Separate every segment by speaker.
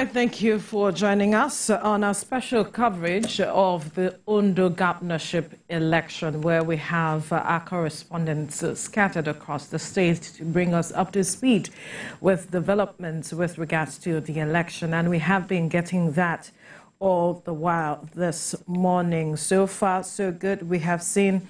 Speaker 1: right, thank you for joining us on our special coverage of the Ondo governorship election, where we have our correspondents scattered across the state to bring us up to speed with developments with regards to the election. And we have been getting that all the while this morning. So far, so good. We have seen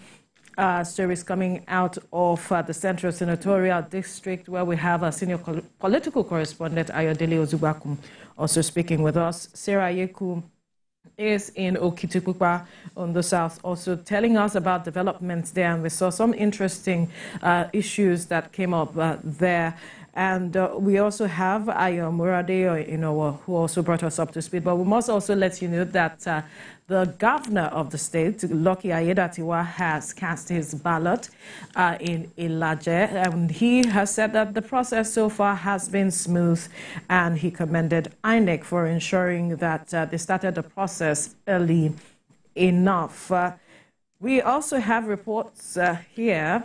Speaker 1: stories coming out of the Central Senatorial District, where we have a senior political correspondent, Ayodele Ozubakum, also speaking with us. Sarah Yeku is in Okitipupa on the south, also telling us about developments there. And we saw some interesting issues that came up there. And we also have Ayo Murade, who also brought us up to speed. But we must also let you know that the governor of the state, Lucky Ayedatiwa, has cast his ballot in Ilaje. And he has said that the process so far has been smooth. And he commended INEC for ensuring that they started the process early enough. We also have reports here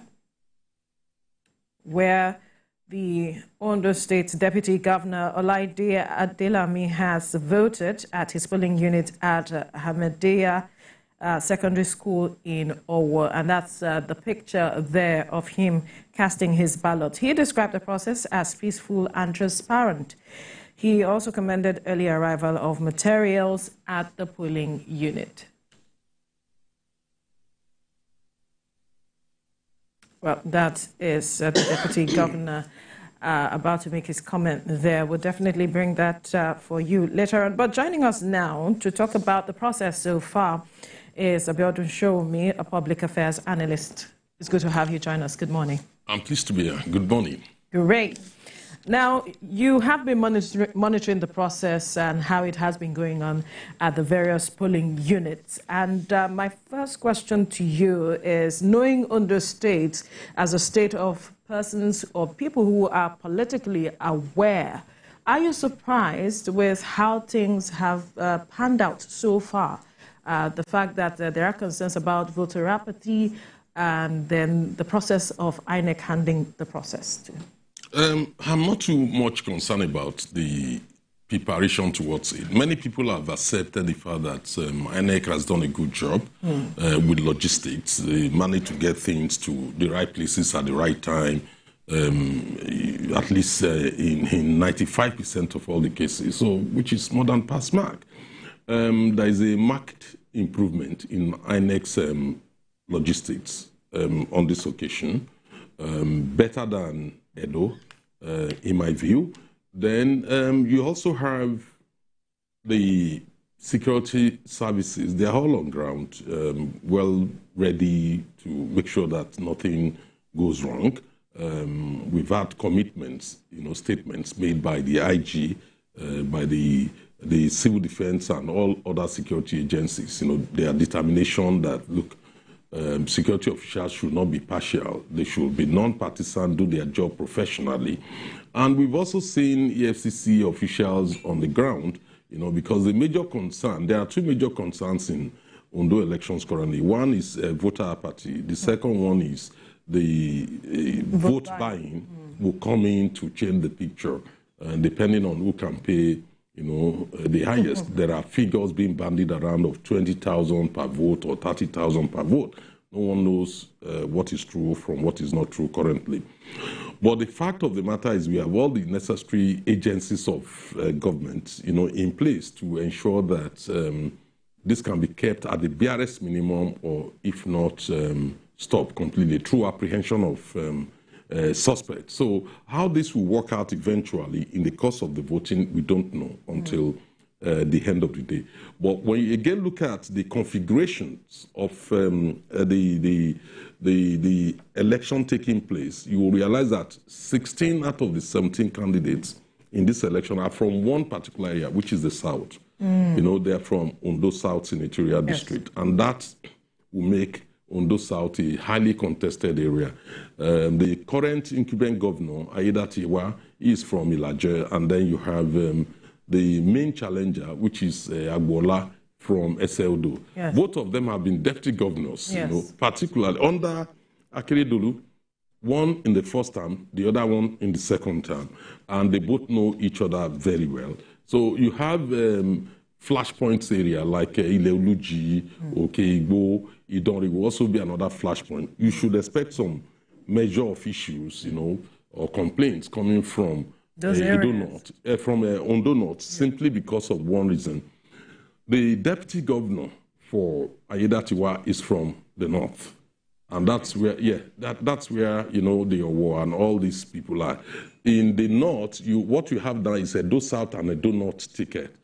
Speaker 1: where the Ondo State Deputy Governor Olaide Adelami has voted at his polling unit at Ahmadiyya Secondary School in Owo, and that's the picture there of him casting his ballot. He described the process as peaceful and transparent. He also commended early arrival of materials at the polling unit. Well, that is the Deputy Governor about to make his comment there. We'll definitely bring that for you later on. But joining us now to talk about the process so far is Biodun Sowunmi, a public affairs analyst. It's good to have you join us. Good morning.
Speaker 2: I'm pleased to be here. Good morning.
Speaker 1: Great. Now, you have been monitoring the process and how it has been going on at the various polling units. And my first question to you is, knowing Ondo State as a state of persons or people who are politically aware, are you surprised with how things have panned out so far? The fact that there are concerns about voter apathy and then the process of INEC handling the process too.
Speaker 2: I'm not too much concerned about the preparation towards it. Many people have accepted the fact that INEC has done a good job with logistics. They managed to get things to the right places at the right time, at least in 95% of all the cases, so which is more than pass mark. There is a marked improvement in INEC's logistics on this occasion, better than Edo, in my view. Then you also have the security services. They are all on ground, well ready to make sure that nothing goes wrong. We've had commitments, statements made by the IG, by the civil defense and all other security agencies. Their determination that, look, security officials should not be partial. They should be non-partisan, do their job professionally. And we've also seen EFCC officials on the ground, because the major concern, there are two major concerns in Ondo elections currently. One is voter apathy. The second one is the vote buying will come in to change the picture, depending on who can pay the highest. There are figures being bandied around of 20,000 per vote or 30,000 per vote. No one knows what is true from what is not true currently. But the fact of the matter is we have all the necessary agencies of government, in place to ensure that this can be kept at the barest minimum, or if not stopped completely through apprehension of suspects. So how this will work out eventually in the course of the voting, we don't know until the end of the day. But when you again look at the configurations of the election taking place, you will realize that 16 out of the 17 candidates in this election are from one particular area, which is the South. They're from Ondo South Senatorial District, and that will make Ondo South a highly contested area. The current incumbent governor, Ayedatiwa, is from Ilaje, and then you have the main challenger, which is Agbola from Eseodo. Yes. Both of them have been deputy governors, particularly under Accreditation, one in the first term, the other one in the second term, and they both know each other very well. So you have flashpoints area like Ileoluji, Okeigbo, Idori will also be another flashpoint. You should expect some measure of issues, or complaints coming from Ondo North, simply because of one reason. The deputy governor for Ayedatiwa is from the north. And that's where, that's where, the Owo and all these people are. In the north, what you have now is a Edo South and a Edo North ticket.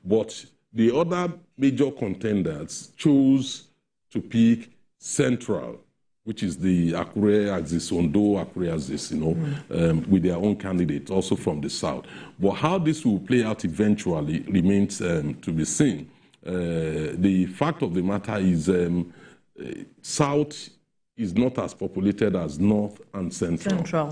Speaker 2: But the other major contenders chose to pick Central, which is the Akure axis, Ondo Akure axis, with their own candidate, also from the south. But how this will play out eventually remains to be seen. The fact of the matter is south is not as populated as north and central,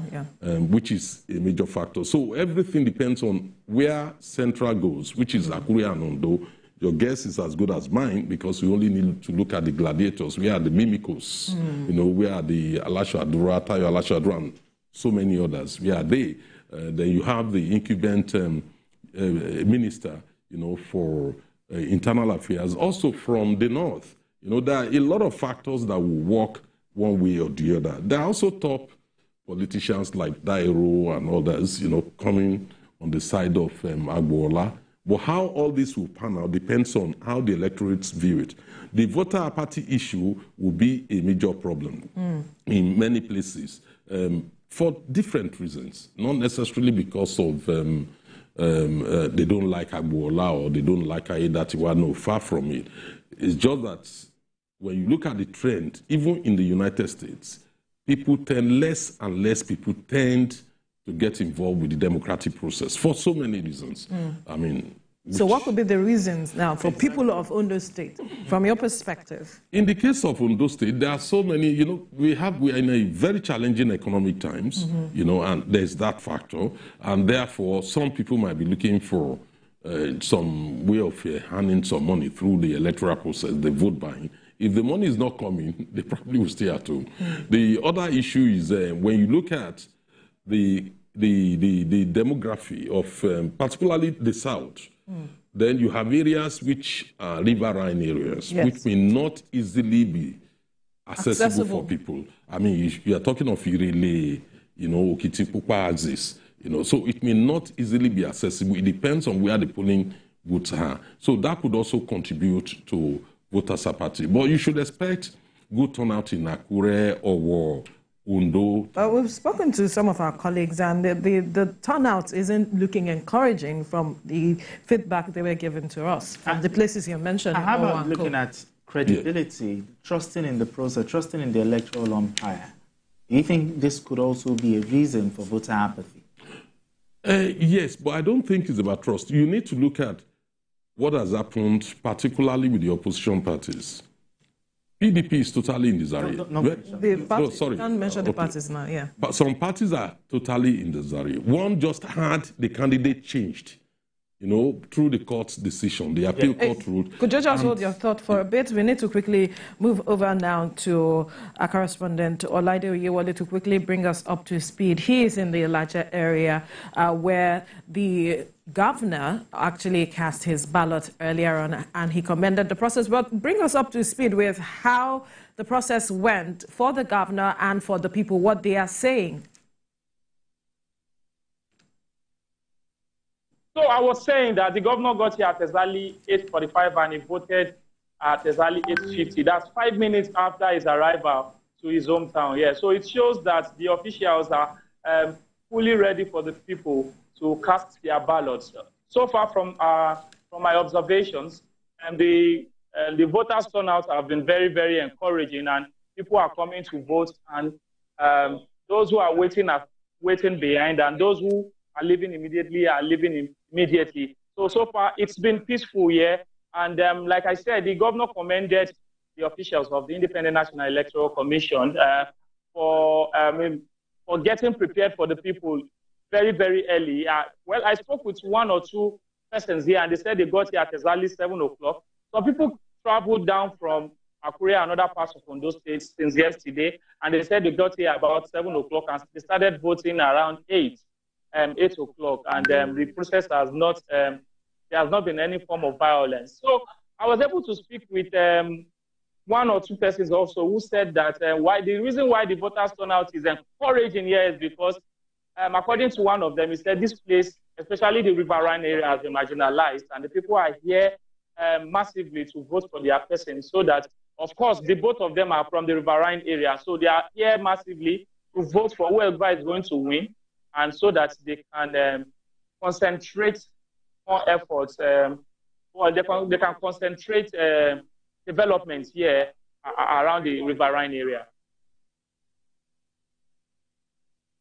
Speaker 2: which is a major factor. So everything depends on where central goes, which is Akure and Ondo. Your guess is as good as mine, because we only need to look at the gladiators. We are the Mimikos, we are the Alasha Adura, Tayo Alasha Adura, and so many others. We are they. Then you have the incumbent minister, for internal affairs, also from the north. There are a lot of factors that will work one way or the other. There are also top politicians like Dairo and others, coming on the side of Agboola. But how all this will pan out depends on how the electorates view it. The voter apathy issue will be a major problem in many places for different reasons, not necessarily because of they don't like Agboola or they don't like Ayedatiwa. No, far from it. It's just that when you look at the trend, even in the United States, less and less people tend to get involved with the democratic process for so many reasons.
Speaker 1: So what could be the reasons now for people of Ondo State, from your perspective?
Speaker 2: In the case of Ondo State, there are so many, we are in a very challenging economic times, and there's that factor. And therefore, some people might be looking for some way of handing some money through the electoral process, the vote buying. If the money is not coming, they probably will stay at home. The other issue is when you look at the demography of particularly the South, then you have areas which are riverine areas, which may not easily be accessible for people. You are talking of Irele, Okitipupa axis, so it may not easily be accessible. It depends on where the polling booths are. So that could also contribute to voters' apathy. But you should expect good turnout in Akure or Ondo.
Speaker 1: We've spoken to some of our colleagues, and the turnout isn't looking encouraging from the feedback they were given to us from the places you mentioned.
Speaker 3: How about looking at credibility, trusting in the process, trusting in the electoral umpire? Do you think this could also be a reason for voter apathy?
Speaker 2: Yes, but I don't think it's about trust. You need to look at what has happened, particularly with the opposition parties. PDP is totally in disarray.
Speaker 1: You can't mention the parties now,
Speaker 2: But some parties are totally in disarray. One just had the candidate changed, through the court's decision, the appeal court ruled.
Speaker 1: Could you just hold your thought for a bit? We need to quickly move over now to our correspondent, Olaide Oyewole, to quickly bring us up to speed. He is in the Elijah area where the governor actually cast his ballot earlier on, and he commended the process. But bring us up to speed with how the process went for the governor and for the people, what they are saying.
Speaker 4: So I was saying that the governor got here at exactly 8:45 and he voted at exactly 8:50. That's 5 minutes after his arrival to his hometown. So it shows that the officials are fully ready for the people to cast their ballots. So far from my observations, and the voters' turnout have been very, very encouraging, and people are coming to vote, and those who are waiting are waiting behind, and those who are leaving immediately are leaving immediately. So far, it's been peaceful here. And like I said, the governor commended the officials of the Independent National Electoral Commission for getting prepared for the people very, very early. Well, I spoke with one or two persons here, and they said they got here at exactly 7 o'clock. Some people traveled down from Akure and other parts of Ondo State since yesterday, and they said they got here about 7 o'clock, and they started voting around 8 o'clock, and the process has not there has not been any form of violence. So I was able to speak with one or two persons also who said that the reason why the voters turnout is encouraging here is because, according to one of them, he said this place, especially the riverine area, has been marginalized, and the people are here massively to vote for their person, so that, of course, the both of them are from the riverine area, so they are here massively to vote for whoever is going to win, and so that they can concentrate on efforts, or they can concentrate development here around the riverine area.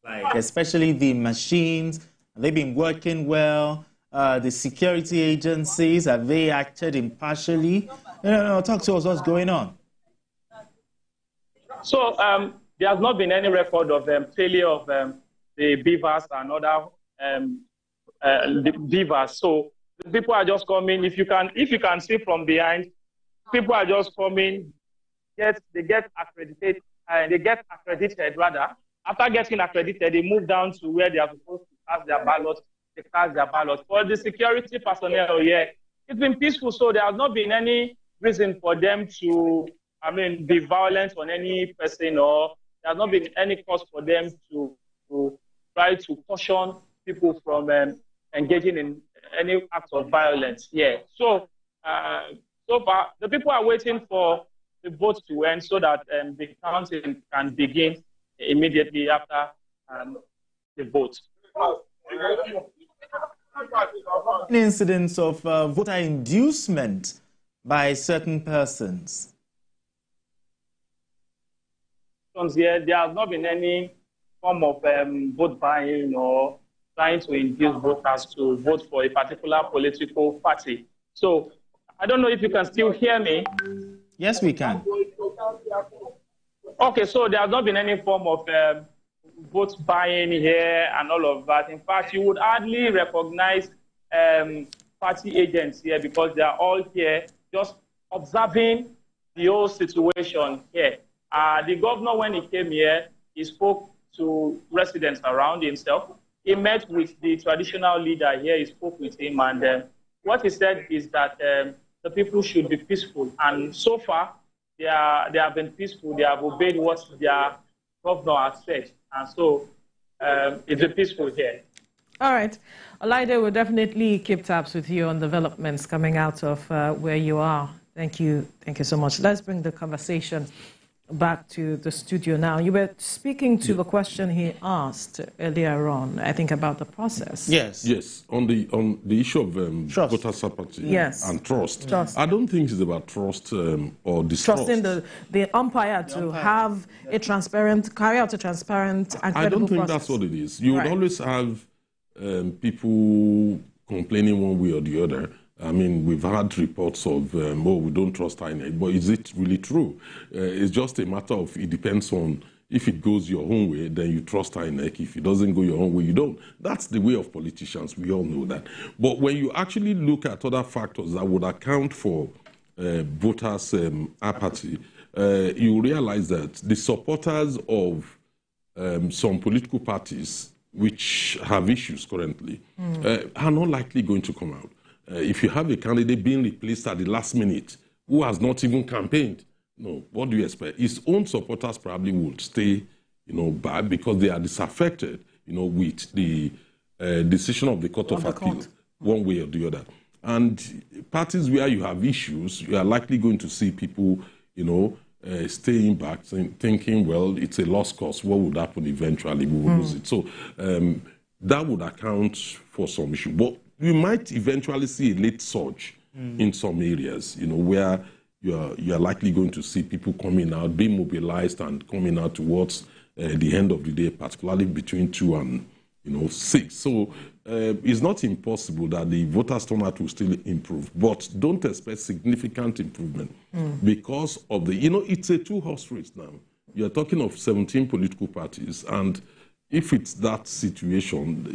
Speaker 3: Like especially the machines, they've been working well. The security agencies, have they acted impartially? Talk to us, what's going on?
Speaker 4: So there has not been any record of failure of the beavers and other the beavers. So the people are just coming. If you can see from behind, people are just coming. They get accredited rather. After getting accredited, they move down to where they are supposed to cast their ballot. They cast their ballot. For the security personnel here, it's been peaceful, so there has not been any reason for them to, be violent on any person, or there has not been any cause for them to try to caution people from engaging in any act of violence here. So, so far, the people are waiting for the vote to end so that the counting can begin immediately after the vote.
Speaker 3: Incidents of voter inducement by certain persons.
Speaker 4: Here, there has not been any form of vote buying or trying to induce voters to vote for a particular political party. So I don't know if you can still hear me.
Speaker 3: Yes, we can.
Speaker 4: Okay, so there has not been any form of vote buying here and all of that. In fact, you would hardly recognize party agents here because they are all here just observing the whole situation here. The governor, when he came here, he spoke to residents around himself. He met with the traditional leader here. He spoke with him, and what he said is that the people should be peaceful. And so far, they have been peaceful. They have obeyed what their governor has said. And so it's been peaceful here.
Speaker 1: All right. Olaide will definitely keep tabs with you on developments coming out of where you are. Thank you. Thank you so much. Let's bring the conversation back to the studio now. You were speaking to the question he asked earlier on, I think, about the process.
Speaker 3: Yes.
Speaker 2: Yes, on the issue of voter apathy and trust. I don't think it's about trust or distrust.
Speaker 1: Trusting the umpire to have a transparent, carry out a transparent and credible process.
Speaker 2: I don't think that's what it is. You would always have people complaining one way or the other. I mean, we've had reports of, we don't trust INEC, but is it really true? It's just a matter of, it depends on, if it goes your own way, then you trust INEC. If it doesn't go your own way, you don't. That's the way of politicians. We all know that. But when you actually look at other factors that would account for voters' apathy, you realize that the supporters of some political parties which have issues currently are not likely going to come out. If you have a candidate being replaced at the last minute who has not even campaigned, no, what do you expect? His own supporters probably would stay, back because they are disaffected, with the decision of the Court of Appeal, one way or the other. And parties where you have issues, you are likely going to see people, staying back, thinking, well, it's a lost cause. What would happen eventually? We will lose it. So that would account for some issue. But we might eventually see a late surge in some areas, where you are likely going to see people coming out, being mobilized and coming out towards the end of the day, particularly between 2 and 6. So it's not impossible that the voters' turnout will still improve, but don't expect significant improvement because of the, it's a two-horse race now. You're talking of 17 political parties, and if it's that situation,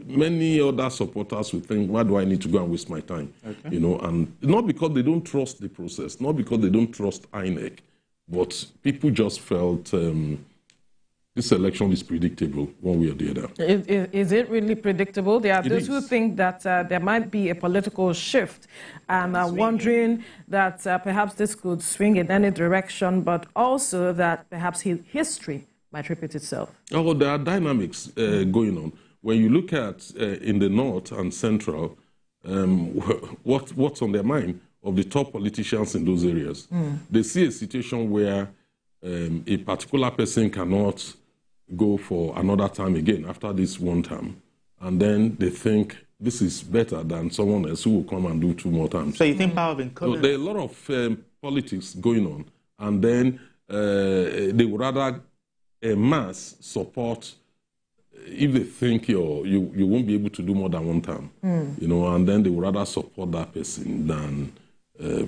Speaker 2: many other supporters will think, why do I need to go and waste my time? Okay. And not because they don't trust the process, not because they don't trust INEC, but people just felt the this election is predictable one way or the other.
Speaker 1: Is it really predictable? There are those who think that there might be a political shift, and are wondering that perhaps this could swing in any direction, but also that perhaps history might repeat itself.
Speaker 2: Oh, there are dynamics going on. When you look at in the north and central, what's on their mind of the top politicians in those areas? They see a situation where a particular person cannot go for another time again after this one term, and then they think this is better than someone else who will come and do 2 more times.
Speaker 3: So you think power of incumbents?
Speaker 2: So there are a lot of politics going on, and then they would rather mass support if they think you won't be able to do more than 1 term, and then they would rather support that person than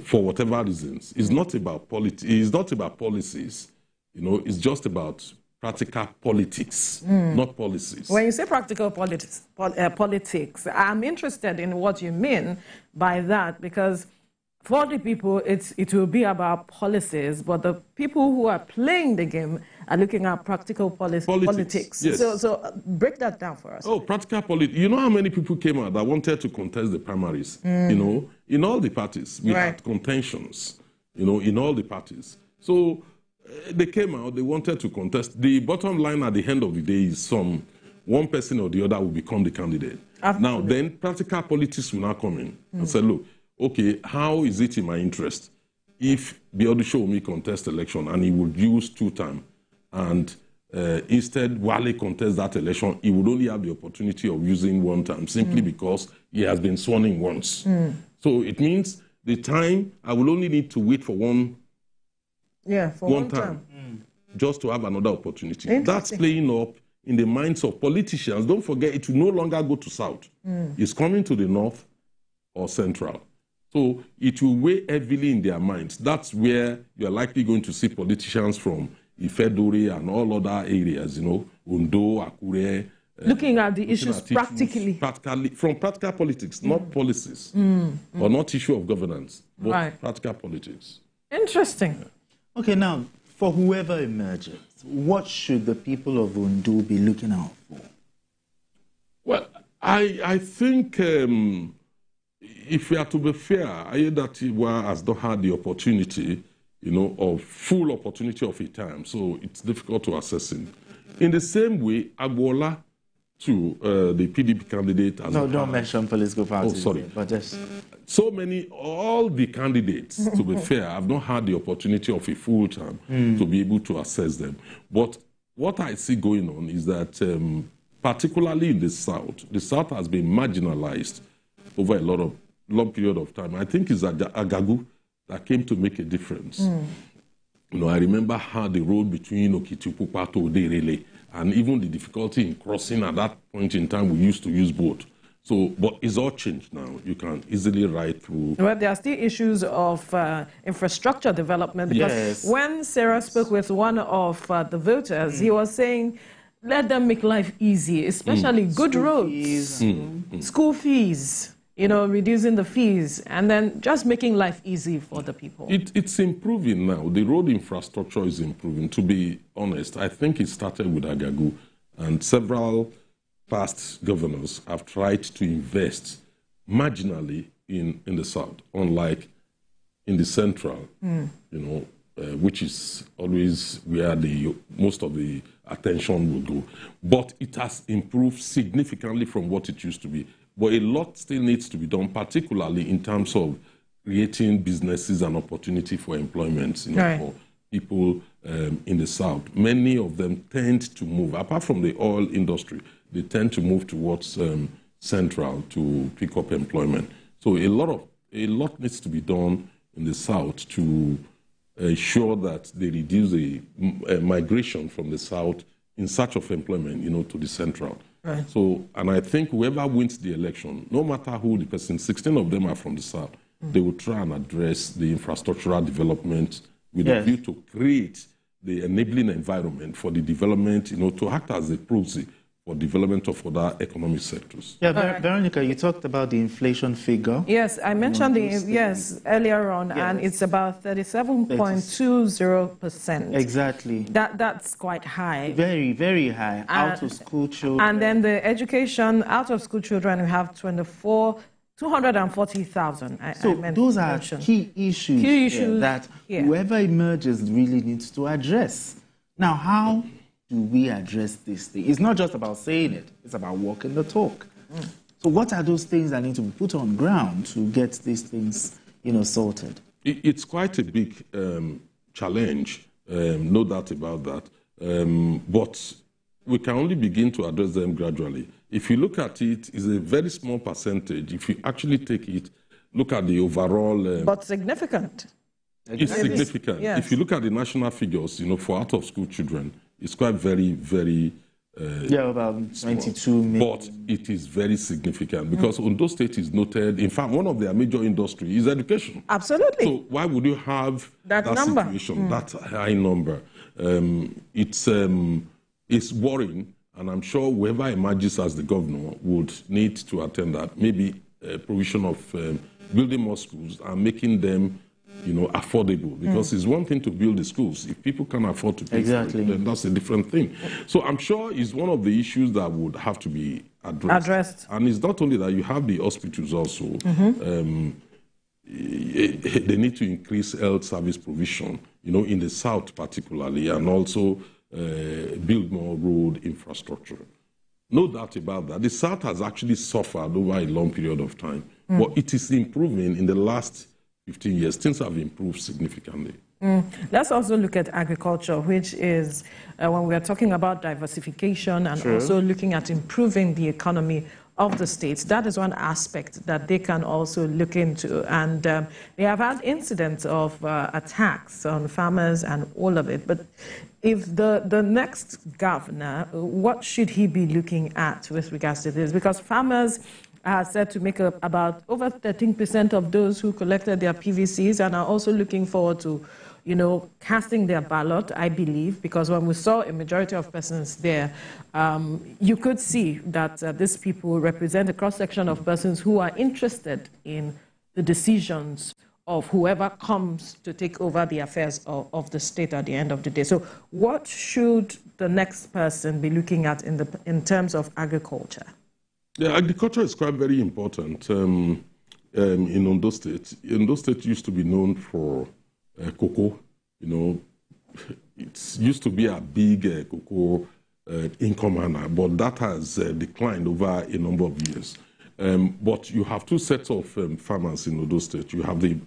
Speaker 2: for whatever reasons. It's not about it's not about policies, it's just about practical politics, not policies.
Speaker 1: When you say practical politics, I'm interested in what you mean by that, because for the people, it will be about policies, but the people who are playing the game are looking at practical politics.
Speaker 2: Yes.
Speaker 1: So break that down for us.
Speaker 2: Oh, practical politics. You know how many people came out that wanted to contest the primaries? In all the parties, we had contentions, in all the parties. So they came out, they wanted to contest. The bottom line at the end of the day is one person or the other will become the candidate. Now, then practical politics will now come in and say, look, okay, how is it in my interest if Biodun Sowunmi contest election and he would use 2 terms, and instead Wale contest that election, he would only have the opportunity of using 1 term simply because he has been sworn in once. So it means the time I will only need to wait for one time just to have another opportunity. That's playing up in the minds of politicians. Don't forget, it will no longer go to south. It's coming to the north or central. So it will weigh heavily in their minds. That's where you're likely going to see politicians from Ifedore and all other areas, Ondo, Akure.
Speaker 1: Looking at the issues practically.
Speaker 2: From practical politics, not policies, or not issue of governance, but practical politics.
Speaker 1: Interesting.
Speaker 3: Okay, now, for whoever emerges, what should the people of Ondo be looking out for?
Speaker 2: Well, I think if we are to be fair, Ayedatiwa has not had the opportunity, of full opportunity of a time, so it's difficult to assess him. In the same way, Agbola, too, the PDP candidate...
Speaker 3: don't mention political parties.
Speaker 2: Oh, sorry.
Speaker 3: Here, but just...
Speaker 2: all the candidates, to be fair, have not had the opportunity of a full term to be able to assess them. But what I see going on is that, particularly in the South has been marginalized over a long period of time. I think it's Agagu that came to make a difference. I remember how the road between Okitipupa to Oderele, and even the difficulty in crossing at that point in time, we used to use boat. So, but it's all changed now. You can easily ride through.
Speaker 1: Well, there are still issues of infrastructure development, because when Sarah spoke with one of the voters, he was saying, let them make life easy, especially good roads, school fees, reducing the fees, and then just making life easy for the people.
Speaker 2: It's improving now. The road infrastructure is improving. To be honest, I think it started with Agagu, and several past governors have tried to invest marginally in the South, unlike in the Central, which is always where most of the attention will go. But it has improved significantly from what it used to be. But a lot still needs to be done, particularly in terms of creating businesses and opportunity for employment for people in the South. Many of them tend to move, apart from the oil industry, they tend to move towards Central to pick up employment. So a lot needs to be done in the South to ensure that they reduce the migration from the South in search of employment, to the Central.
Speaker 1: Right.
Speaker 2: So, and I think whoever wins the election, no matter who the person, 16 of them are from the South, they will try and address the infrastructural development with a view to create the enabling environment for the development, to act as a proxy for development of other economic sectors.
Speaker 3: Yeah, Veronica, you talked about the inflation figure.
Speaker 1: Yes, I mentioned earlier on, yes. And it's about 37.20%.
Speaker 3: Exactly.
Speaker 1: That's quite high.
Speaker 3: Very, very high. Out of school children.
Speaker 1: And then the education, out of school children, we have 240,000.
Speaker 3: So those are key issues that whoever emerges really needs to address. Now, how do we address this thing? It's not just about saying it, it's about walking the talk. So what are those things that need to be put on ground to get these things, sorted?
Speaker 2: It's quite a big challenge, no doubt about that. But we can only begin to address them gradually. If you look at it, it's a very small percentage. If you actually take it, look at the overall...
Speaker 1: but significant.
Speaker 2: It's significant.
Speaker 1: Yes.
Speaker 2: If you look at the national figures, for out-of-school children, it's quite very, very...
Speaker 3: about 22 million.
Speaker 2: But it is very significant because Ondo State is noted. In fact, one of their major industries is education.
Speaker 1: Absolutely.
Speaker 2: So why would you have that situation, that high number? It's worrying, and I'm sure whoever emerges as the governor would need to attend that. Maybe provision of building more schools and making them affordable, because it's one thing to build the schools. If people can't afford to pay for it, then that's a different thing. So I'm sure it's one of the issues that would have to be addressed. And it's not only that, you have the hospitals also. They need to increase health service provision, in the south particularly, and also build more road infrastructure. No doubt about that. The south has actually suffered over a long period of time, but it is improving in the last 15 years. Things have improved significantly.
Speaker 1: Let's also look at agriculture, which is, when we are talking about diversification and also looking at improving the economy of the states, that is one aspect that they can also look into. And they have had incidents of attacks on farmers and all of it. But if the next governor, what should he be looking at with regards to this? Because farmers are said to make up about over 13% of those who collected their PVCs and are also looking forward to, casting their ballot, I believe, because when we saw a majority of persons there, you could see that these people represent a cross-section of persons who are interested in the decisions of whoever comes to take over the affairs of the state at the end of the day. So what should the next person be looking at in terms of agriculture?
Speaker 2: Yeah, agriculture is quite very important in Ondo State. Ondo State used to be known for cocoa. It used to be a big cocoa income earner, but that has declined over a number of years. But you have two sets of farmers in Ondo State. You have the,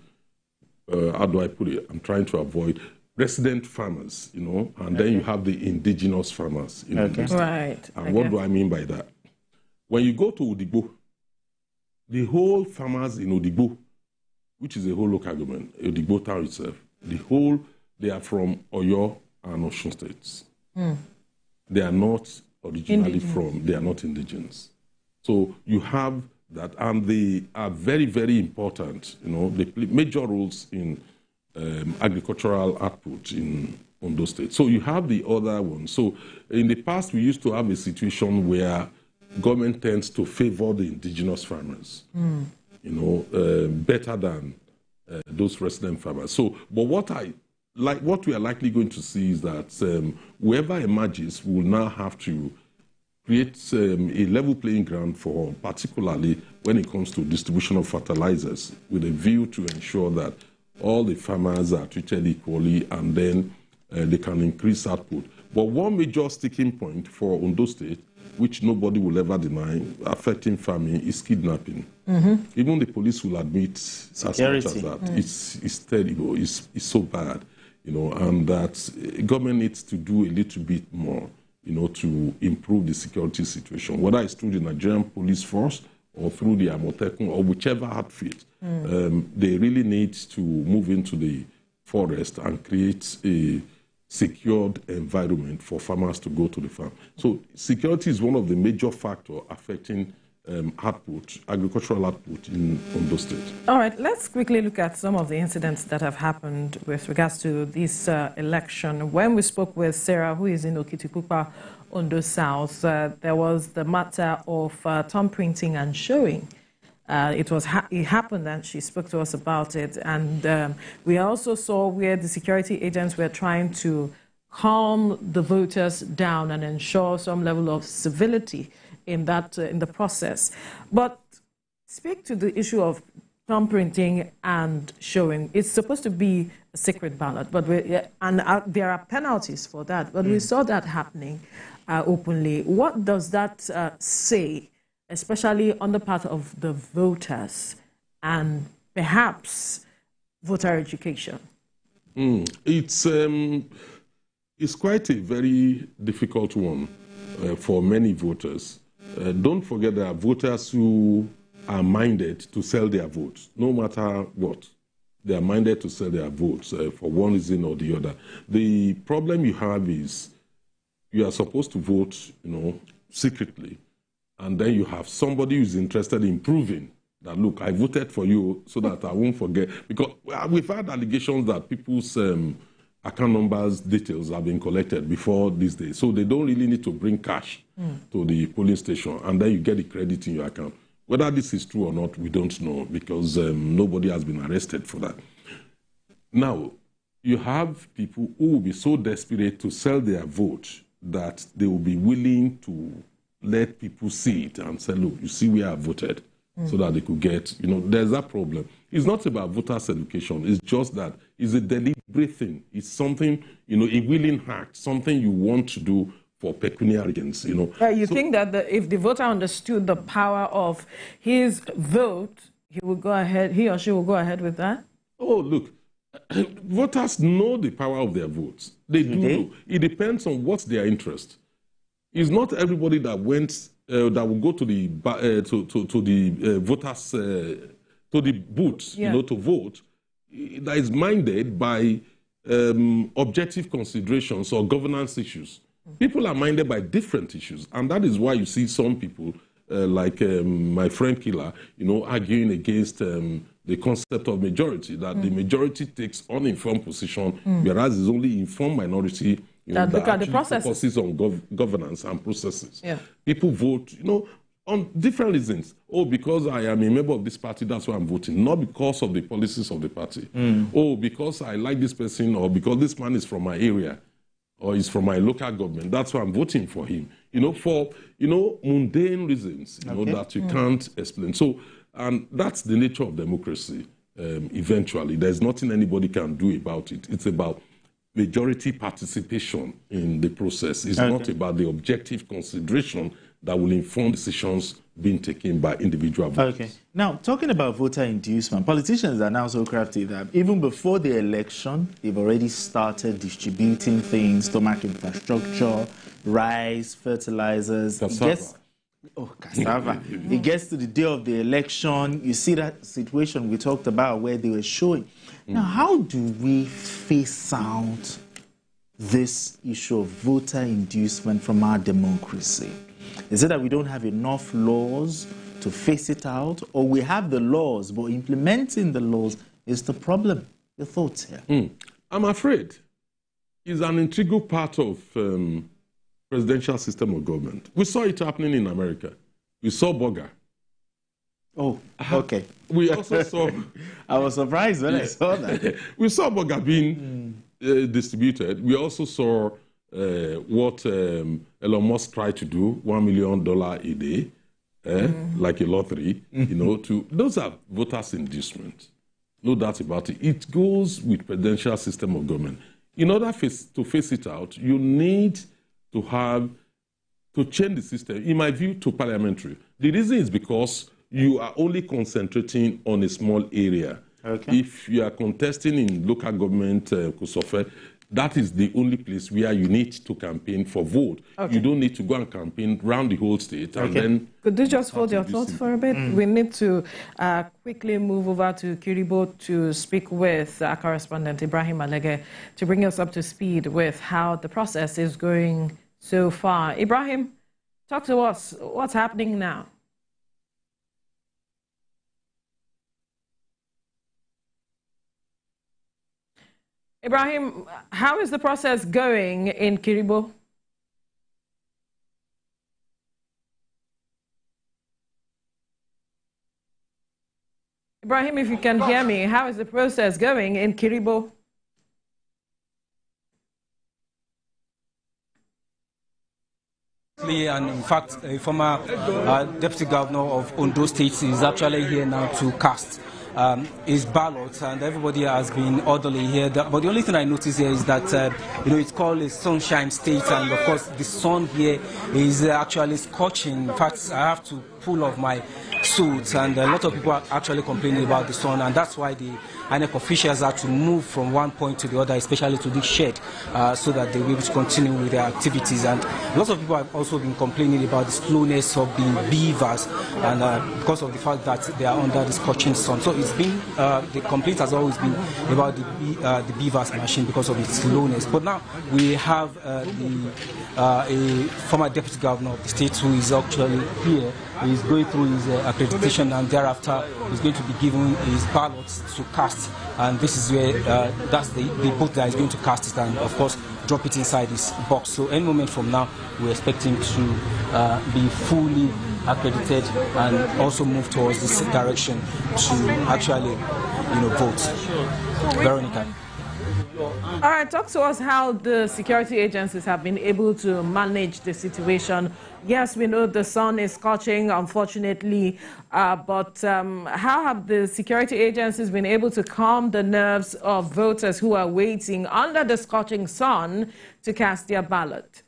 Speaker 2: how do I put it? I'm trying to avoid resident farmers, and then you have the indigenous farmers in Ondo State.
Speaker 1: Right.
Speaker 2: And what do I mean by that? When you go to Odigbo, the whole farmers in Odigbo, which is a whole local government, Odigbo town itself, they are from Oyo and Osun states. They are not originally they are not indigenous. So you have that, and they are very, very important. They play major roles in agricultural output in Ondo State. So you have the other one. So in the past, we used to have a situation where government tends to favor the indigenous farmers, better than those resident farmers. So, but what we are likely going to see is that whoever emerges will now have to create a level playing ground for, particularly when it comes to distribution of fertilizers, with a view to ensure that all the farmers are treated equally, and then they can increase output. But one major sticking point for Ondo State, which nobody will ever deny, affecting farming, is kidnapping. Even the police will admit security. As much as that. It's terrible, it's so bad, and that government needs to do a little bit more, to improve the security situation, whether it's through the Nigerian police force or through the Amotekun or whichever outfit. They really need to move into the forest and create a secured environment for farmers to go to the farm. So security is one of the major factors affecting output, agricultural output in Ondo State.
Speaker 1: All right, let's quickly look at some of the incidents that have happened with regards to this election. When we spoke with Sarah, who is in Okitipupa, Ondo South, there was the matter of thumb printing and showing. It happened, and she spoke to us about it. And we also saw where the security agents were trying to calm the voters down and ensure some level of civility in the process. But speak to the issue of thumb printing and showing. It's supposed to be a secret ballot, but there are penalties for that. But we saw that happening openly. What does that say, especially on the part of the voters and perhaps voter education?
Speaker 2: It's quite a very difficult one for many voters. Don't forget there are voters who are minded to sell their votes, no matter what. They are minded to sell their votes for one reason or the other. The problem you have is you are supposed to vote, secretly, and then you have somebody who's interested in proving that, look, I voted for you so that I won't forget. Because we've had allegations that people's account numbers, details have been collected before this day. So they don't really need to bring cash to the polling station, and then you get the credit in your account. Whether this is true or not, we don't know, because nobody has been arrested for that. Now, you have people who will be so desperate to sell their vote that they will be willing to let people see it and say, look, you see where I voted, so that they could get, there's that problem. It's not about voters' education. It's just that it's a deliberate thing. It's something, a willing act, something you want to do for pecuniary gains,
Speaker 1: You think that if the voter understood the power of his vote, he or she will go ahead with that?
Speaker 2: Oh, look, voters know the power of their votes. They do know. It depends on what's their interest. It's not everybody that went that will go to the voters to the booths, to vote, that is minded by objective considerations or governance issues. People are minded by different issues, and that is why you see some people, like my friend Killer, arguing against the concept of majority, that the majority takes uninformed position, whereas it's only informed minority that
Speaker 1: look at the processes.
Speaker 2: Focuses on governance and processes.
Speaker 1: Yeah.
Speaker 2: People vote, on different reasons. Oh, because I am a member of this party, that's why I'm voting. Not because of the policies of the party. Oh, because I like this person, or because this man is from my area, or is from my local government, that's why I'm voting for him. For mundane reasons, that you can't explain. So, and that's the nature of democracy. Eventually, there's nothing anybody can do about it. It's about majority participation in the process. It's not about the objective consideration that will inform decisions being taken by individual voters.
Speaker 3: Okay. Now, talking about voter inducement, politicians are now so crafty that even before the election, they've already started distributing things, stomach infrastructure, rice, fertilizers. Cassava. It gets to the day of the election, you see that situation we talked about where they were showing. Now, how do we face out this issue of voter inducement from our democracy? Is it that we don't have enough laws to face it out, or we have the laws, but implementing the laws is the problem? Your thoughts here?
Speaker 2: I'm afraid it's an integral part of presidential system of government. We saw it happening in America. We saw Burger.
Speaker 3: Oh, okay.
Speaker 2: We also saw...
Speaker 3: I was surprised when I saw that.
Speaker 2: We saw Burger being distributed. We also saw what Elon Musk tried to do, $1 million a day, like a lottery, those are voters' inducement. No doubt about it. It goes with presidential system of government. In order to face it out, you need to change the system, in my view, to parliamentary. The reason is because you are only concentrating on a small area.
Speaker 3: Okay.
Speaker 2: If you are contesting in local government, Kosofe, that is the only place where you need to campaign for vote. Okay. You don't need to go and campaign around the whole state. And then
Speaker 1: could you just hold your thoughts for a bit? We need to quickly move over to Kiribo to speak with our correspondent, Ibrahim Alege, to bring us up to speed with how the process is going so far. Ibrahim, talk to us. What's happening now? Ibrahim, how is the process going in Kiribo? Ibrahim, if you can hear me, how is the process going in Kiribo?
Speaker 5: And in fact, a former deputy governor of Ondo State is actually here now to cast his ballot, and everybody has been orderly here. But the only thing I notice here is that it's called a sunshine state, and of course the sun here is actually scorching. In fact, I have to pull off my suit, and a lot of people are actually complaining about the sun, and that's why the INEC officials are to move from one point to the other, especially to this shed, so that they will be able to continue with their activities. And lots of people have also been complaining about the slowness of the beavers, and because of the fact that they are under the scorching sun. So it's been the complaint has always been about the beavers machine because of its slowness. But now we have a former deputy governor of the state who is actually here. He's going through his accreditation, and thereafter he's going to be given his ballots to cast. And this is where that's the booth that he's going to cast it, and of course drop it inside this box. So any moment from now, we expect him to be fully accredited and also move towards this direction to actually, vote. Veronica.
Speaker 1: All right, talk to us how the security agencies have been able to manage the situation. Yes, we know the sun is scorching, unfortunately, but how have the security agencies been able to calm the nerves of voters who are waiting under the scorching sun to cast their ballot?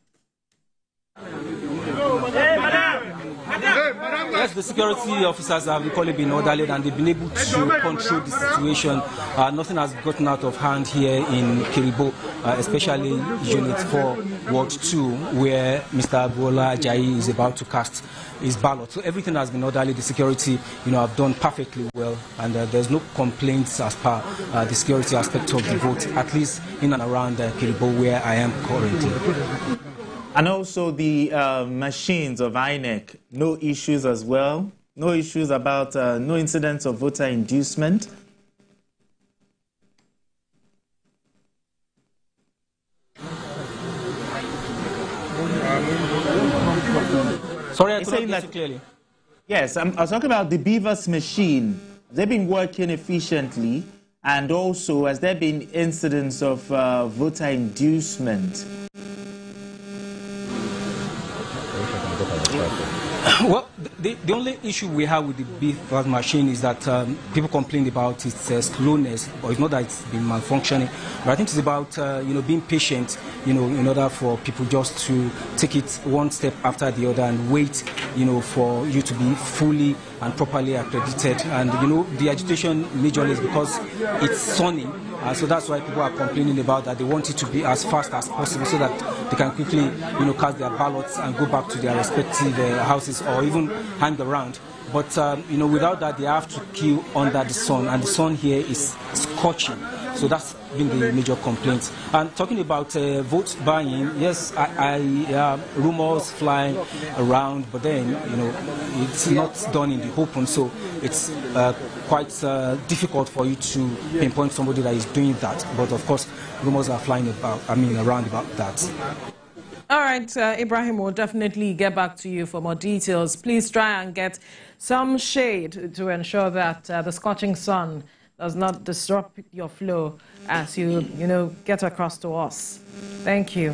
Speaker 5: Yes, the security officers have equally been orderly, and they've been able to control the situation. Nothing has gotten out of hand here in Kiribo, especially Unit 4, Ward 2, where Mr. Abuola Ajayi is about to cast his ballot. So everything has been orderly. The security, have done perfectly well, and there's no complaints as per the security aspect of the vote, at least in and around Kiribo, where I am currently.
Speaker 3: And also the machines of INEC, no issues as well? No issues about, no incidents of voter inducement?
Speaker 5: Sorry, I couldn't hear you clearly.
Speaker 3: Yes, I was talking about the Beavers machine. They've been working efficiently, and also has there been incidents of voter inducement?
Speaker 5: Well, the only issue we have with the beavers machine is that people complain about its slowness, or it's not that it's been malfunctioning, but I think it's about being patient, in order for people just to take it one step after the other and wait, for you to be fully and properly accredited. And the agitation majorly is because it's sunny. So that's why people are complaining about that. They want it to be as fast as possible so that they can quickly, cast their ballots and go back to their respective houses or even hang around. But, without that, they have to queue under the sun, and the sun here is scorching. So that's been the major complaint. And talking about vote buying, yes, I rumors flying around, but then, it's not done in the open, so it's quite difficult for you to pinpoint somebody that is doing that. But of course, rumors are flying around about that.
Speaker 1: All right, Ibrahim, will definitely get back to you for more details. Please try and get some shade to ensure that the scorching sun does not disrupt your flow as you, get across to us. Thank you.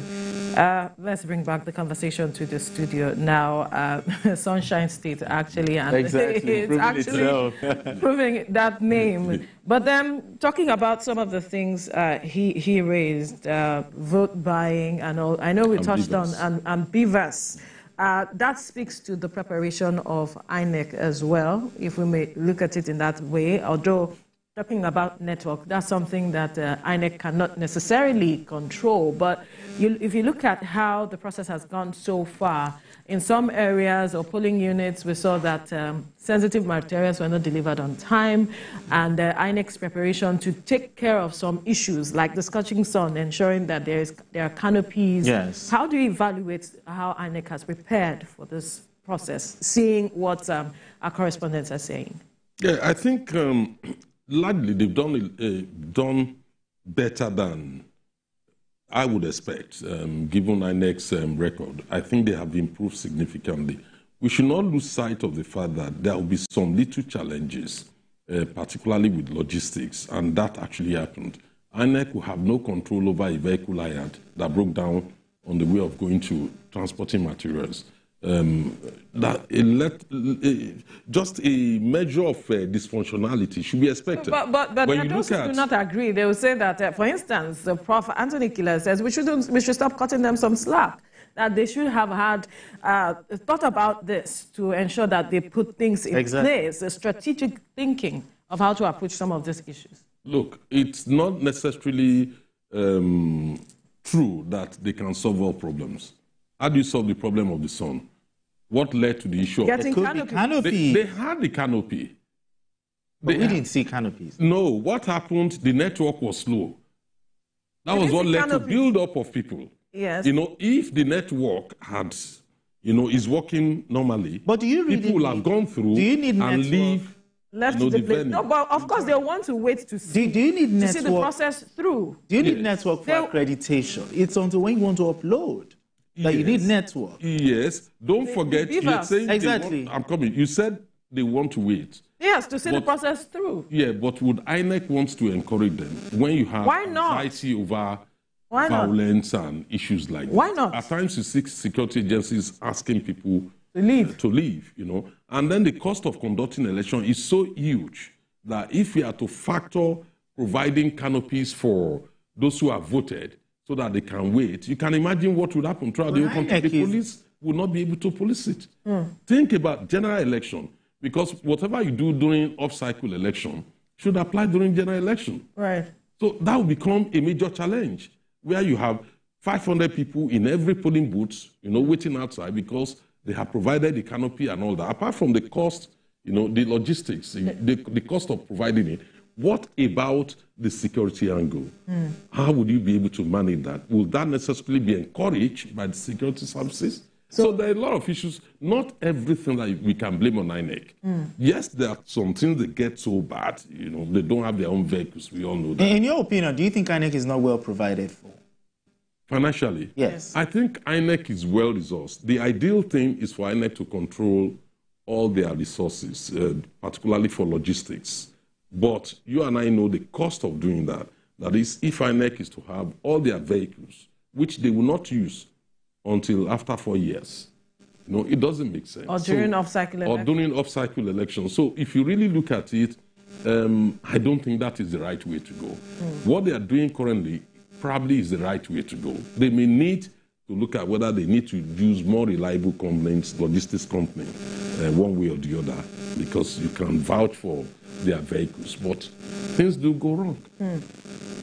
Speaker 1: Let's bring back the conversation to the studio now. Sunshine State, actually, and
Speaker 3: exactly.
Speaker 1: it's actually proving that name. But then, talking about some of the things he raised, vote buying and all. I know we touched on beavers. That speaks to the preparation of INEC as well, if we may look at it in that way, although talking about network, that's something that INEC cannot necessarily control. But if you look at how the process has gone so far, in some areas or polling units, we saw that sensitive materials were not delivered on time, and INEC's preparation to take care of some issues like the scorching sun, ensuring that there are canopies.
Speaker 3: Yes.
Speaker 1: How do you evaluate how INEC has prepared for this process, seeing what our correspondents are saying?
Speaker 2: Yeah, I think largely they've done better than I would expect, given INEC's record. I think they have improved significantly. We should not lose sight of the fact that there will be some little challenges particularly with logistics, and that actually happened. INEC will have no control over a vehicle I had that broke down on the way of going to transporting materials. Just a measure of dysfunctionality should be expected.
Speaker 1: But when those who do not agree, they will say that, for instance, Prof. Anthony Killer says we should stop cutting them some slack. That they should have had thought about this to ensure that they put things in place, a strategic thinking of how to approach some of these issues.
Speaker 2: Look, it's not necessarily true that they can solve all problems. How do you solve the problem of the sun? What led to the issue
Speaker 1: of the
Speaker 3: canopy?
Speaker 2: They had the canopy.
Speaker 3: But we didn't see canopies.
Speaker 2: No, what happened? The network was slow. That was what led to build up of people.
Speaker 1: Yes.
Speaker 2: You know, if the network had, is working normally,
Speaker 3: but do you really
Speaker 2: people will have gone through and leave.
Speaker 1: Left the place. No, but of course they want to wait to see.
Speaker 3: Do you need network?
Speaker 1: To see the process through.
Speaker 3: Do you need network for accreditation? It's until when you want to upload that you need network.
Speaker 2: Yes. Don't forget. You're saying
Speaker 3: exactly.
Speaker 2: I'm coming. You said they want to wait.
Speaker 1: Yes, to see the process through.
Speaker 2: Yeah, but would INEC want to encourage them when you have anxiety over violence and issues like that?
Speaker 1: Why not?
Speaker 2: At times you see security agencies asking people
Speaker 1: to leave,
Speaker 2: And then the cost of conducting election is so huge that if we are to factor providing canopies for those who have voted so that they can wait, you can imagine what would happen throughout the whole country. The police will not be able to police it. Think about general election, because whatever you do during off-cycle election should apply during general election.
Speaker 1: Right.
Speaker 2: So that will become a major challenge, where you have 500 people in every polling booth, waiting outside because they have provided the canopy and all that. Apart from the cost, the logistics, the cost of providing it, what about the security angle? How would you be able to manage that? Will that necessarily be encouraged by the security services? So there are a lot of issues. Not everything that we can blame on INEC. Yes, there are some things that get so bad. They don't have their own vehicles. We all know that.
Speaker 3: In your opinion, do you think INEC is not well provided for?
Speaker 2: Financially?
Speaker 3: Yes.
Speaker 2: I think INEC is well resourced. The ideal thing is for INEC to control all their resources, particularly for logistics. But you and I know the cost of doing that. That is, if INEC is to have all their vehicles, which they will not use until after 4 years, it doesn't make sense.
Speaker 1: Or during off-cycle elections.
Speaker 2: Or during off-cycle elections. So if you really look at it, I don't think that is the right way to go. What they are doing currently probably is the right way to go. They may need to look at whether they need to use more reliable companies, logistics company, one way or the other, because you can vouch for their vehicles. But things do go wrong.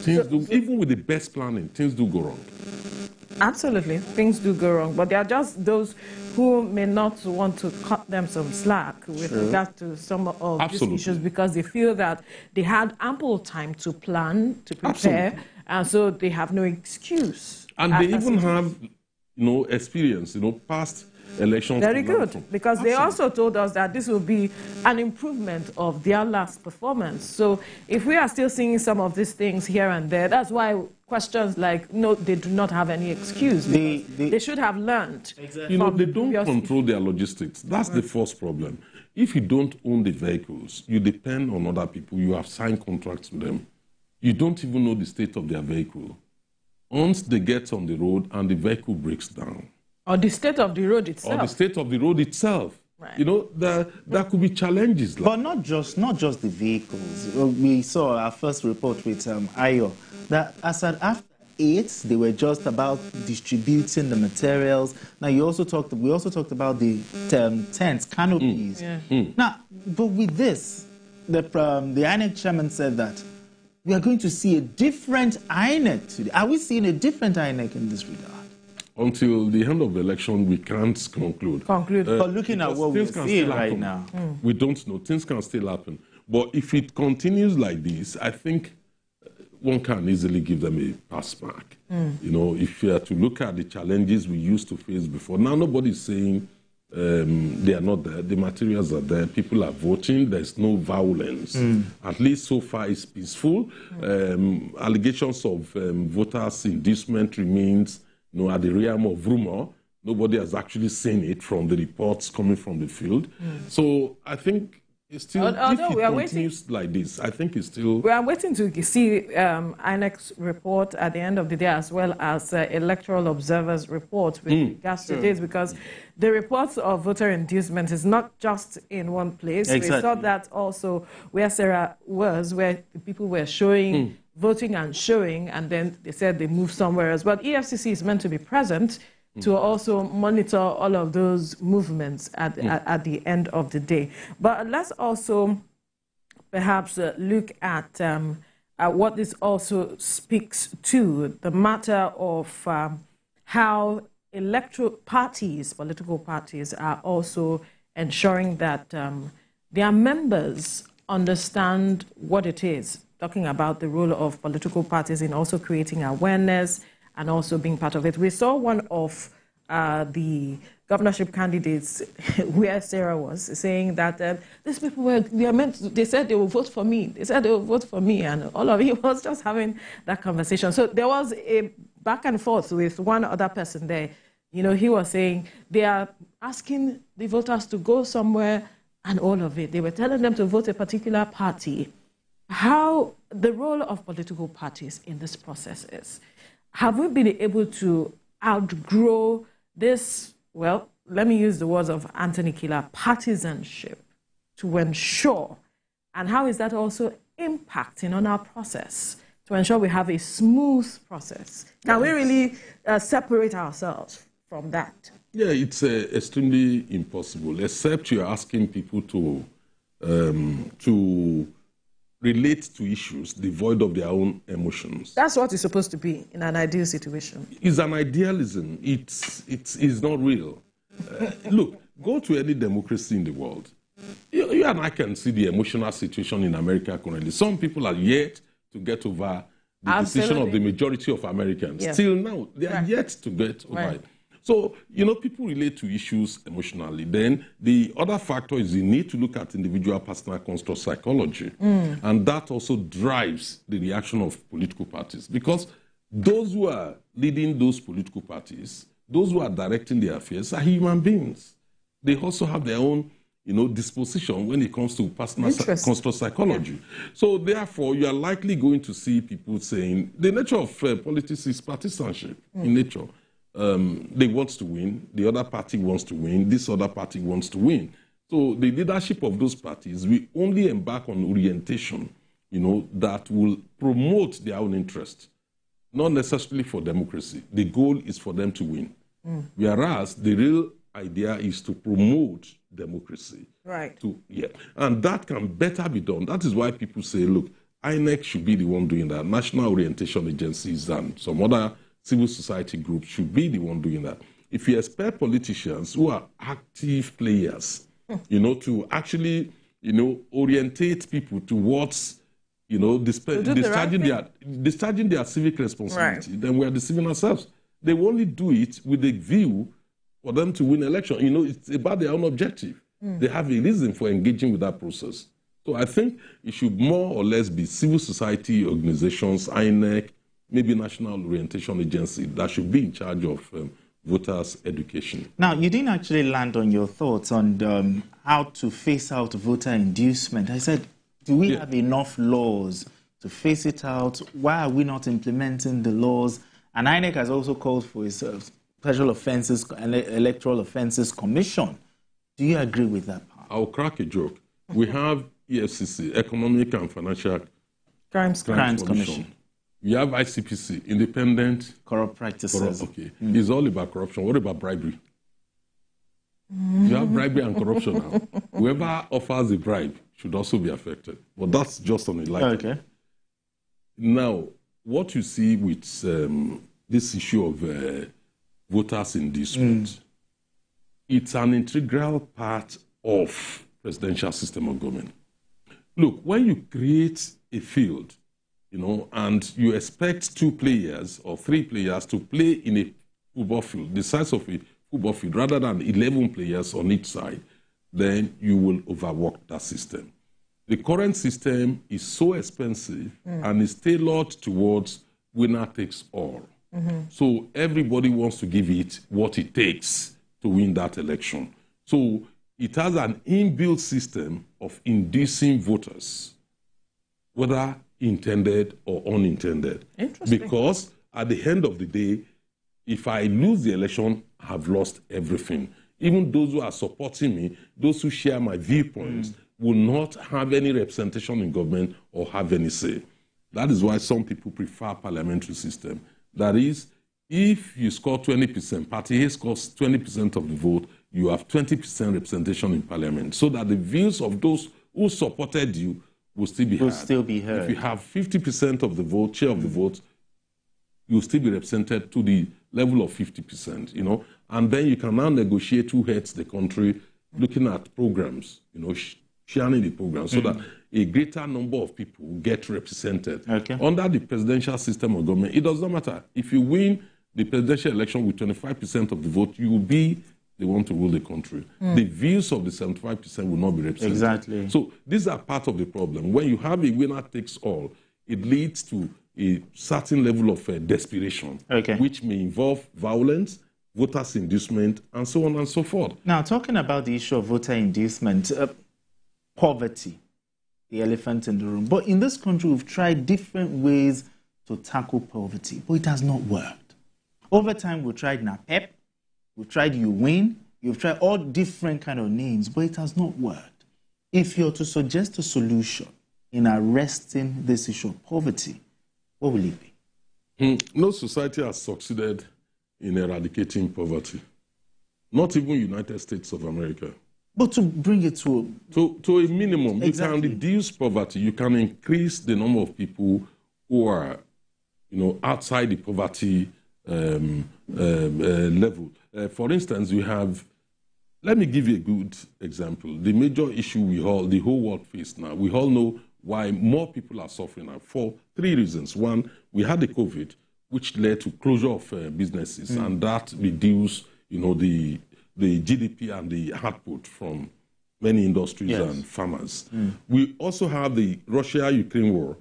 Speaker 2: Even with the best planning, things do go wrong.
Speaker 1: Absolutely, things do go wrong. But there are just those who may not want to cut them some slack with regard to some of these issues, because they feel that they had ample time to plan, to prepare, and so they have no excuse.
Speaker 2: And they even have experience, past elections.
Speaker 1: Very good, because they also told us that this will be an improvement of their last performance. So if we are still seeing some of these things here and there, that's why questions like, no, they do not have any excuse. They should have learned.
Speaker 2: Exactly. They don't control their logistics. That's the first problem. If you don't own the vehicles, you depend on other people. You have signed contracts with them. You don't even know the state of their vehicle. Once they get on the road and the vehicle breaks down.
Speaker 1: Or the state of the road itself.
Speaker 2: Or the state of the road itself.
Speaker 1: Right.
Speaker 2: There could be challenges.
Speaker 3: But not just the vehicles. We saw our first report with Ayo, that after 8, they were just about distributing the materials. Now, we also talked about the tents, canopies. Now, but with this, the INEC chairman said that we are going to see a different INEC today. Are we seeing a different INEC in this regard?
Speaker 2: Until the end of the election, we can't conclude.
Speaker 3: But looking at what we're seeing right now,
Speaker 2: we don't know. Things can still happen. But if it continues like this, I think one can easily give them a pass back. If you are to look at the challenges we used to face before, now nobody's saying they are not there. The materials are there. People are voting. There's no violence. At least so far it's peaceful. Allegations of voters' inducement remains at the realm of rumor. Nobody has actually seen it from the reports coming from the field. So I think It's still, if it continues like this, I think it's still...
Speaker 1: We are waiting to see INEC's report at the end of the day, as well as electoral observers' report with regards to this, because the reports of voter inducement is not just in one place.
Speaker 3: Exactly.
Speaker 1: We saw that also where Sarah was, where the people were showing, voting and showing, and then they said they moved somewhere else. But EFCC is meant to be present to also monitor all of those movements at the end of the day. But let's also perhaps look at what this also speaks to, the matter of how electoral parties, political parties, are also ensuring that their members understand what it is, talking about the role of political parties in also creating awareness and also being part of it. We saw one of the governorship candidates where Sarah was saying that these people they said they will vote for me. They said they will vote for me, and all of it was just having that conversation. So there was a back and forth with one other person there. You know, he was saying they are asking the voters to go somewhere and all of it. They were telling them to vote a particular party. How the role of political parties in this process is. Have we been able to outgrow this, well, let me use the words of Anthony Killer, partisanship to ensure? And how is that also impacting on our process to ensure we have a smooth process? Can we really separate ourselves from that?
Speaker 2: Yeah, it's extremely impossible, except you're asking people to relate to issues devoid of their own emotions.
Speaker 1: That's what it's supposed to be in an ideal situation.
Speaker 2: It's an idealism. It's not real. Look, go to any democracy in the world. You and I can see the emotional situation in America currently. Some people are yet to get over the decision of the majority of Americans. Yes. Till now, they are yet to get over it. So, you know, people relate to issues emotionally. Then the other factor is you need to look at individual personal construct psychology. And that also drives the reaction of political parties. Because those who are leading those political parties, those who are directing their affairs are human beings. They also have their own, you know, disposition when it comes to personal construct psychology. So therefore, you are likely going to see people saying the nature of politics is partisanship in nature. They want to win, the other party wants to win, this other party wants to win. So the leadership of those parties will only embark on orientation, you know, that will promote their own interest, not necessarily for democracy. The goal is for them to win. Whereas the real idea is to promote democracy.
Speaker 1: Right.
Speaker 2: And that can better be done. That is why people say, look, INEC should be the one doing that. National orientation agencies and some other civil society groups should be the one doing that. If you expect politicians who are active players, you know, to actually, you know, orientate people towards, you know, discharging their civic responsibility, then we are deceiving ourselves. They will only do it with a view for them to win election. You know, it's about their own objective. They have a reason for engaging with that process. So I think it should more or less be civil society organizations, INEC, maybe National Orientation Agency, that should be in charge of voters' education.
Speaker 3: Now, you didn't actually land on your thoughts on how to phase out voter inducement. I said, do we have enough laws to phase it out? Why are we not implementing the laws? And INEC has also called for a Special Offences, Electoral Offences Commission. Do you agree with that part?
Speaker 2: I'll crack a joke. We have EFCC, Economic and Financial
Speaker 3: Crimes Commission.
Speaker 2: You have ICPC, Independent
Speaker 3: Corrupt Practices.
Speaker 2: It's all about corruption. What about bribery? You have bribery and corruption now. Whoever offers a bribe should also be affected. But that's just on a lighter. Now, what you see with this issue of voters inducement, it's an integral part of presidential system of government. Look, when you create a field, you know, and you expect 2 players or 3 players to play in a football field, the size of a football field, rather than 11 players on each side, then you will overwork that system. The current system is so expensive and is tailored towards winner takes all. So everybody wants to give it what it takes to win that election. So it has an inbuilt system of inducing voters, whether intended or unintended.
Speaker 1: Interesting.
Speaker 2: Because at the end of the day, if I lose the election, I have lost everything. Even those who are supporting me, those who share my viewpoints, will not have any representation in government or have any say. That is why some people prefer parliamentary system. That is, if you score 20%, party A scores 20% of the vote, you have 20% representation in parliament, so that the views of those who supported you will still be heard. If you have 50% of the vote, share of the vote, you'll still be represented to the level of 50%, you know, and then you can now negotiate who heads the country, looking at programs, you know, sharing the programs, so that a greater number of people get represented.
Speaker 3: Okay.
Speaker 2: Under the presidential system of government, it does not matter. If you win the presidential election with 25% of the vote, you will be the one to rule the country. The views of the 75% will not be represented.
Speaker 3: Exactly.
Speaker 2: So these are part of the problem. When you have a winner takes all, it leads to a certain level of desperation, which may involve violence, voters' inducement, and so on and so forth.
Speaker 3: Now, talking about the issue of voter inducement, poverty, the elephant in the room. But in this country, we've tried different ways to tackle poverty, but it has not worked. Over time, we've tried NAPEP, we've tried UWIN, you've tried all different kind of names, but it has not worked. If you're to suggest a solution in arresting this issue of poverty, what will it be?
Speaker 2: No society has succeeded in eradicating poverty. Not even United States of America.
Speaker 3: But to bring it to
Speaker 2: a minimum,
Speaker 3: exactly.
Speaker 2: You can reduce poverty. You can increase the number of people who are, you know, outside the poverty level. For instance, we have. Let me give you a good example. The major issue the whole world face now. We all know why more people are suffering now for 3 reasons. One, we had the COVID, which led to closure of businesses, and that reduced, you know, the GDP and the output from many industries and farmers. We also have the Russia-Ukraine war,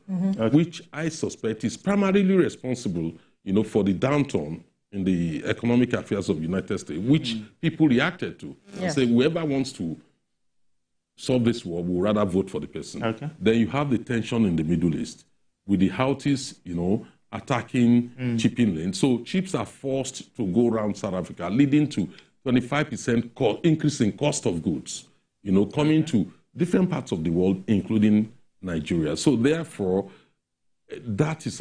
Speaker 2: which I suspect is primarily responsible, you know, for the downturn in the economic affairs of the United States, which people reacted to. And say, whoever wants to solve this war will rather vote for the person. Then you have the tension in the Middle East with the Houthis, you know, attacking shipping lanes. So ships are forced to go around South Africa, leading to 25% increase in cost of goods, you know, coming to different parts of the world, including Nigeria. So therefore, that is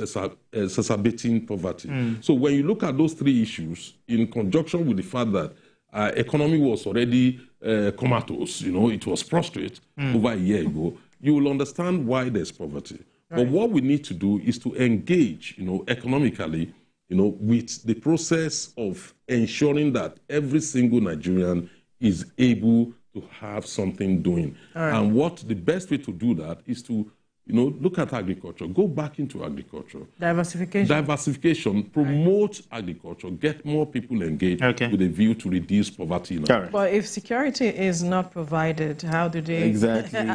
Speaker 2: exacerbating poverty. So when you look at those 3 issues, in conjunction with the fact that economy was already comatose, you know, it was prostrate over a year ago, you will understand why there's poverty. Right. But what we need to do is to engage, you know, economically, you know, with the process of ensuring that every single Nigerian is able to have something doing. Right. And what the best way to do that is to, you know, look at agriculture, go back into agriculture. Diversification, promote agriculture, get more people engaged with a view to reduce poverty.
Speaker 1: But if security is not provided, how do they...
Speaker 3: Exactly.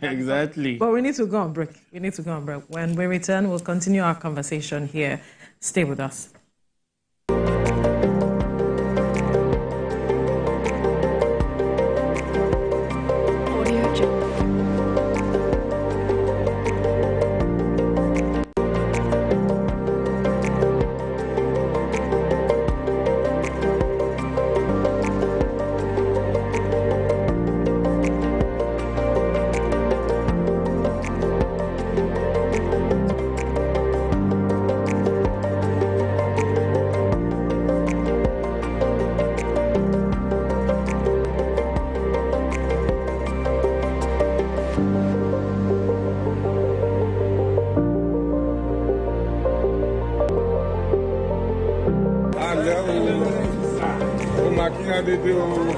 Speaker 3: Exactly.
Speaker 1: But we need to go on break. When we return, we'll continue our conversation here. Stay with us.
Speaker 6: They do.